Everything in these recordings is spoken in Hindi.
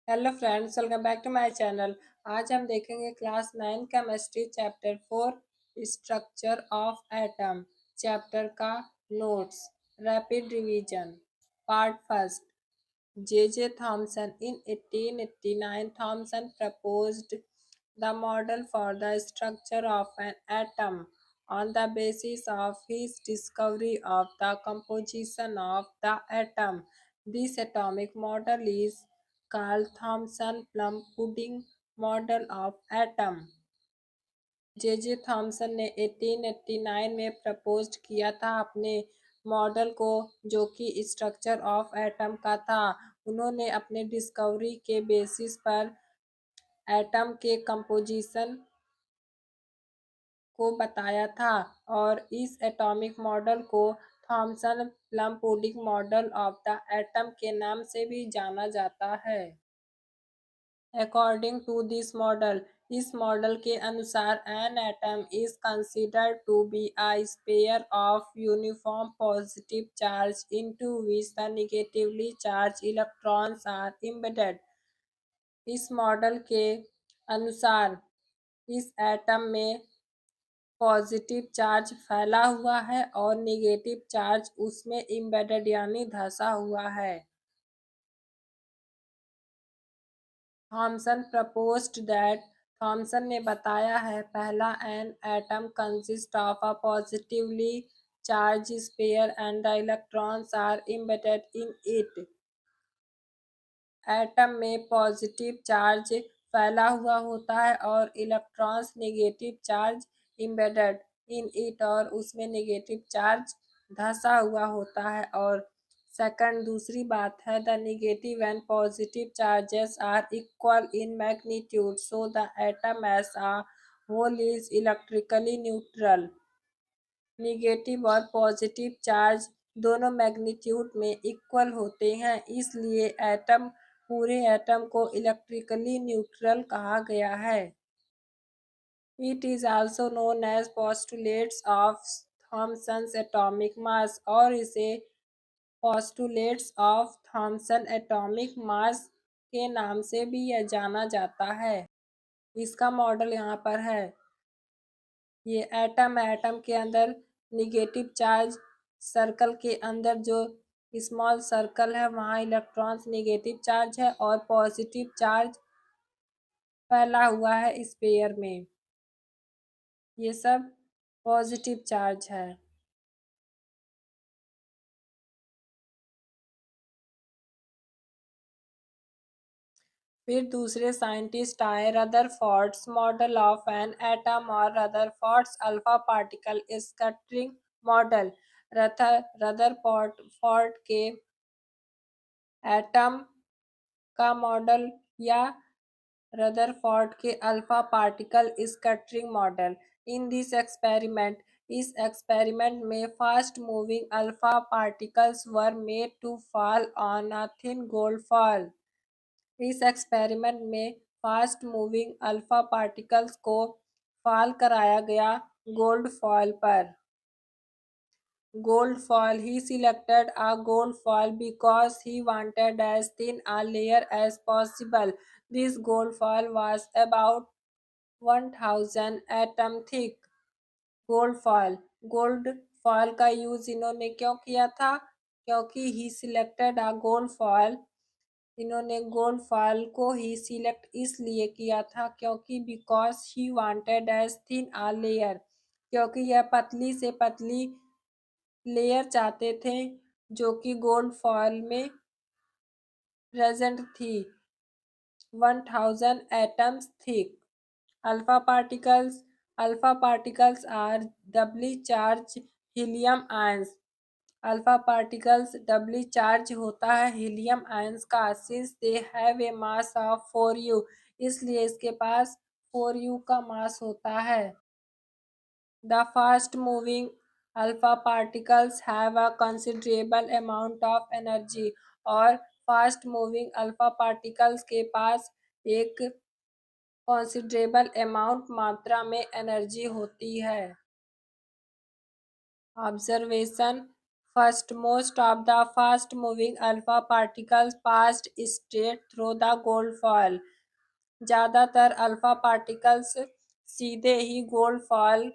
Hello friends, welcome back to my channel. आज हम देखेंगे class 9 chemistry chapter 4 structure of atom. Chapter का notes. Rapid revision. Part first. J Thomson in 1889 Thomson proposed the model for the structure of an atom on the basis of his discovery of the composition of the atom. This atomic model is called Thomson-Plum pudding model of atom. J Thomson ने 1889 में प्रपोज किया था अपने मॉडल को, जो कि स्ट्रक्चर ऑफ एटम का था। उन्होंने अपने डिस्कवरी के बेसिस पर एटम के कंपोजिशन को बताया था और इस एटॉमिक मॉडल को Thomson plum pudding model of the atom के नाम से भी जाना जाता है। अकॉर्डिंग टू दिस मॉडल, इस मॉडल के अनुसार an atom is considered to be a sphere of uniform positive charge into which the negatively charged electrons are embedded. इस मॉडल के अनुसार इस एटम में पॉजिटिव चार्ज फैला हुआ है और नेगेटिव चार्ज उसमें एम्बेडेड यानी धंसा हुआ है। थॉमसन प्रपोज्ड दैट, थॉमसन ने बताया है, पहला an atom consist of a positively charged sphere and the electrons are embedded in it. Atom में पॉजिटिव चार्ज फैला हुआ होता है और electrons negative charge embedded in it, और उसमें नेगेटिव चार्ज धंसा हुआ होता है। और सेकंड, दूसरी बात है, the negative and positive charges are equal in magnitude so the atom as a whole is electrically neutral. Negative और पॉजिटिव चार्ज दोनों मैग्नीट्यूड में इक्वल होते हैं, इसलिए एटम पूरे एटम को इलेक्ट्रिकली न्यूट्रल कहा गया है। It is also known as postulates of Thomson's atomic mass, और इसे postulates of Thomson atomic mass के नाम से भी यह जाना जाता है। इसका मॉडल यहाँ पर है। ये एटम है, एटम के अंदर निगेटिव चार्ज, सर्कल के अंदर जो स्मॉल सर्कल है वहाँ इलेक्ट्रॉन्स नेगेटिव चार्ज है और पॉजिटिव चार्ज फैला हुआ है स्पेयर में। ये सब पॉजिटिव चार्ज है। फिर दूसरे साइंटिस्ट आए, Rutherford's model of an atom और Rutherford's alpha particle scattering model. Rutherford के एटम का मॉडल या रदरफोर्ड के alpha particle scattering model. In this experiment, इस एक्सपेरिमेंट में fast moving alpha particles were made to fall on a thin gold foil. इस एक्सपेरिमेंट में फास्ट मूविंग अल्फा पार्टिकल्स को फॉल कराया गया गोल्ड फॉल पर। Gold foil. He selected a gold foil because he wanted as thin a layer as possible. This gold foil was about 1000 atom thick. Gold foil, gold foil का यूज इन्होंने क्यों किया था? क्योंकि he selected a gold foil, इन्होंने गोल्ड फॉयल को ही सिलेक्ट इसलिए किया था क्योंकि because he wanted as thin a layer, क्योंकि यह पतली से पतली लेयर चाहते थे जो कि गोल्ड फॉयल में प्रेजेंट थी। 1000 atoms thick. Alpha particles, alpha particles are doubly charged helium ions. Alpha particles doubly charged होता है हीलियम आयंस का, since they have a mass of 4u, इसलिए इसके पास 4u का मास होता है। The fast-moving alpha particles have a considerable amount of energy, और फास्ट मूविंग अल्फा पार्टिकल्स के पास एक कॉन्सिडरेबल अमाउंट मात्रा में एनर्जी होती है। Observation. First, most of the fast-moving alpha particles passed straight through the gold foil. ज्यादातर अल्फा पार्टिकल्स सीधे ही गोल्ड फॉल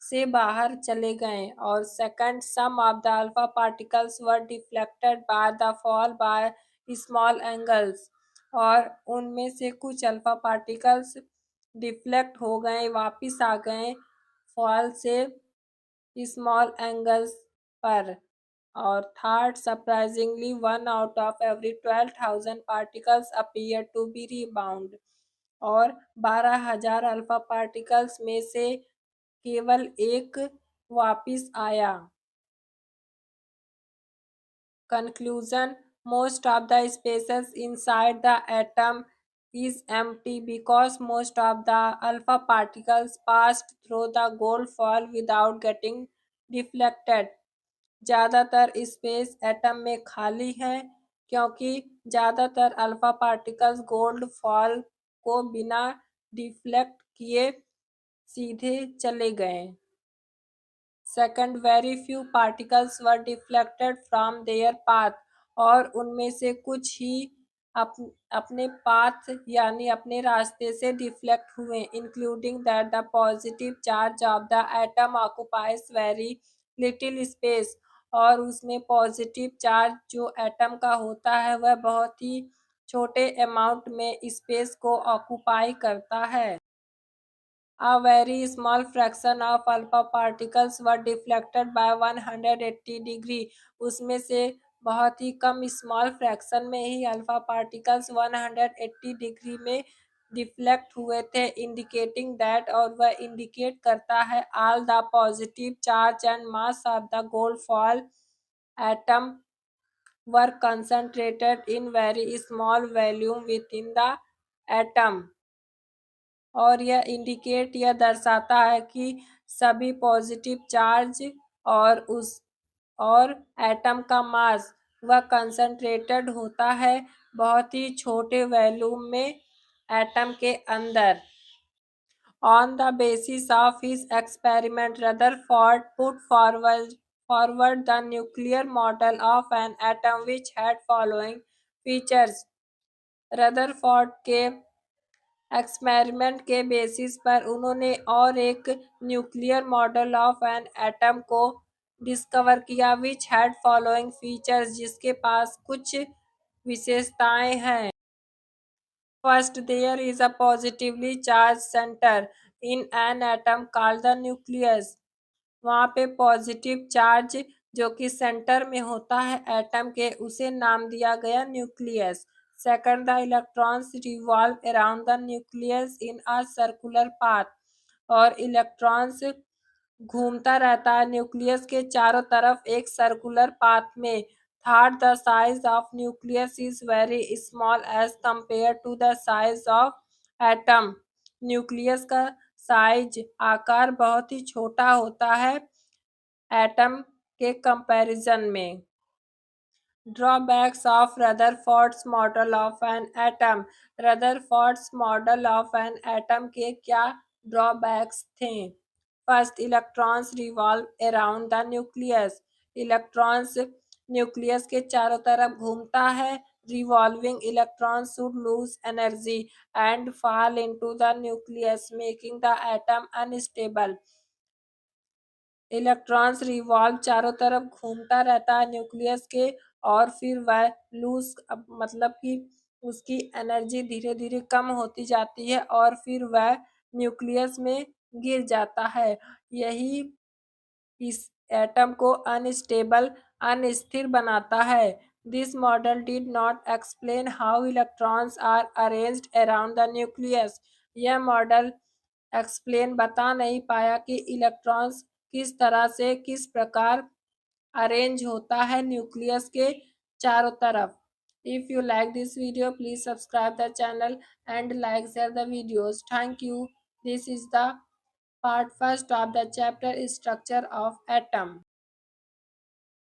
से बाहर चले गए और second some of the alpha particles were deflected by the fall by small angles और उनमें से कुछ अल्फा पार्टिकल्स डिफ्लेक्ट हो गए वापिस आ गए फॉल से स्मॉल एंगल्स पर और third surprisingly 1 out of every 12,000 particles appear to be rebound और 12,000 अल्फा पार्टिकल्स में से केवल एक वापिस आया. Conclusion: most of the spaces inside the atom is empty because most of the alpha particles passed through the gold foil without getting deflected. ज्यादातर स्पेस एटम में खाली है क्योंकि ज्यादातर अल्फा पार्टिकल्स गोल्ड फॉल को बिना डिफ्लेक्ट किए सीधे चले गए. Second, very few particles were deflected from there path और उनमें से कुछ ही अपने पाथ यानी अपने रास्ते से डिफ्लेक्ट हुए, including that the positive charge of the atom occupies very little space और उसमें पॉजिटिव चार्ज जो एटम का होता है वह बहुत ही छोटे अमाउंट में स्पेस को ऑक्युपाई करता है. A very small fraction of alpha particles were deflected by 180 degree. उसमें से बहुत ही कम स्मॉल फ्रैक्शन में ही अल्फा पार्टिकल्स 180 डिग्री में डिफ्लेक्ट हुए थे, इंडिकेटिंग दैट और वह इंडिकेट करता है all the positive charge and mass of the gold fall atom were concentrated in very small volume with in the atom. और यह दर्शाता है कि सभी पॉजिटिव चार्ज और एटम का मास वह कंसंट्रेटेड होता है बहुत ही छोटे वॉल्यूम में एटम के अंदर. On the basis of his experiment, Rutherford put forward the nuclear model of an atom which had following features. Rutherford के एक्सपेरिमेंट के बेसिस पर उन्होंने और एक nuclear model of an atom को डिस्कवर किया विच हैड फॉलोइंग फीचर्स जिसके पास कुछ विशेषताएं हैं. First, there is a positively charged centre in an atom called the nucleus. वहाँ पे पॉजिटिव चार्ज जो कि सेंटर में होता है एटम के उसे नाम दिया गया nucleus. Second, the electrons revolve around the nucleus in a circular path और इलेक्ट्रॉन्स घूमता रहता है न्यूक्लियस के चारों तरफ एक सर्कुलर पाथ में. Third, the size of nucleus is very small as compare to the size of atom. Nucleus का साइज आकार बहुत ही छोटा होता है एटम के कंपैरिजन में. Drawbacks of Rutherford's model of an atom. Rutherford's model of an atom के क्या ड्रॉबैक्स थे. First, electrons revolve around the nucleus. Electrons nucleus के चारों तरफ घूमता है. Revolving electrons should lose energy and fall into the nucleus making the atom unstable. Electrons revolve चारों तरफ घूमता रहता है न्यूक्लियस के और फिर वह लूज मतलब कि उसकी एनर्जी धीरे धीरे कम होती जाती है और फिर वह न्यूक्लियस में गिर जाता है. यही इस एटम को अनस्टेबल अनस्थिर बनाता है. This model did not explain how electrons are arranged around the nucleus. यह मॉडल एक्सप्लेन बता नहीं पाया कि इलेक्ट्रॉन्स किस तरह से किस प्रकार अरेंज होता है न्यूक्लियस के चारों तरफ. If you like this video, please subscribe the channel and like share the videos. Thank you. This is the part first of the chapter structure of atom.